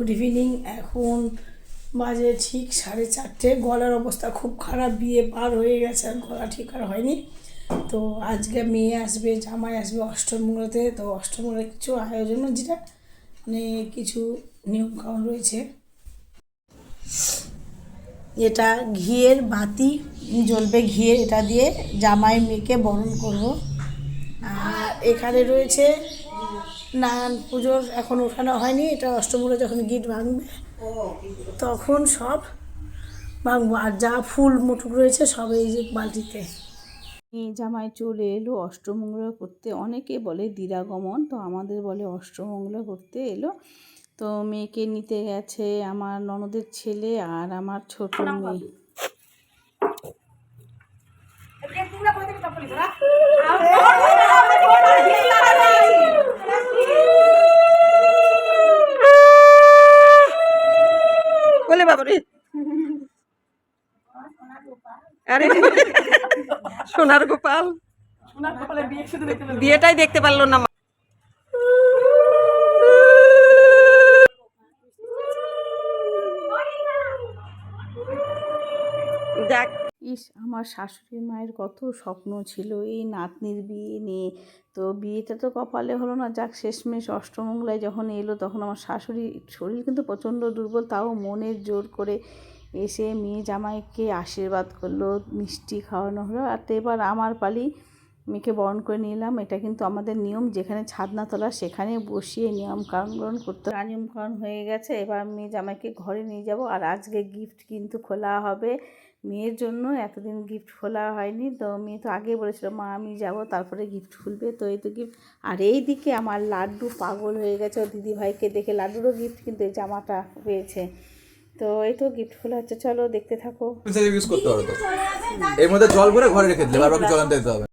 Good evening. এখন বাজে ঠিক 4:30। গলার অবস্থা খুব খারাপ, বিয়ে পার হয়ে গেছে আর গলা ঠিক আর হয়নি। তো আজকে মেয়ে আসবে, জামাই আসবে অষ্টমঙ্গলাতে। তো অষ্টমঙ্গলার কিছু আয়োজন, যেটা মানে কিছু নিয়মকানুন রয়েছে। এটা ঘিয়ের বাতি জ্বলবে, ঘিয়ের এটা দিয়ে জামাই মেয়েকে বরণ করব। আর এখানে রয়েছে নারায়ণ পুজোর, এখন ওঠানো হয়নি, এটা অষ্টমীরা যখন গিট ভাঙবে তখন সব ভাঙবো। আর যা ফুল মুঠুক রয়েছে সব এই যে বালতিতে। জামাই চলে এলো অষ্টমঙ্গলা করতে, অনেকে বলে দিরাগমন, তো আমাদের বলে অষ্টমঙ্গলা করতে এলো। তো মেয়েকে নিতে গেছে আমার ননদের ছেলে আর আমার ছোট মেয়ে। বলে বাবারে, আরে সোনার গোপাল, বিয়েটাই দেখতে পারলো না। দেখ, আমার শাশুড়ি মায়ের কত স্বপ্ন ছিল এই নাতনির বিয়ে নিয়ে। তো বিয়েটা তো কপালে হলো না, যাক শেষমেশ অষ্টমঙ্গলায় যখন এলো তখন আমার শাশুড়ির শরীর কিন্তু প্রচণ্ড দুর্বল, তাও মনের জোর করে এসে মেয়ে জামাইকে আশীর্বাদ করলো, মিষ্টি খাওয়ানো হলো। আর তো এবার আমার পালি, মেয়েকে বরণ করে নিলাম। এটা কিন্তু আমাদের নিয়ম, যেখানে ছাদনা তোলা সেখানে বসিয়ে নিয়মকানুন করতে, নিয়মকানুন হয়ে গেছে। এবার মেয়ে জামাইকে ঘরে নিয়ে যাব। আর আজকে গিফট কিন্তু খোলা হবে মেয়ের জন্য, এতদিন গিফট খোলা হয়নি। তো মেয়ে তো আগেই বলেছিল মা আমি যাব, তারপরে গিফট খুলবে। তো এই তো গিফট। আর এই দিকে আমার লাড্ডু পাগল হয়ে গেছে ও দিদিভাইকে দেখে, লাড্ডুরও গিফট কিন্তু এই জামাটা পেয়েছে। তো এই তো গিফট খোলা হচ্ছে, চলো দেখতে থাকো। ইউজ করতে হবে, তো এর মধ্যে জল ভরে ঘরে রেখে দিলে বারবার জল আনতে যেতে হবে।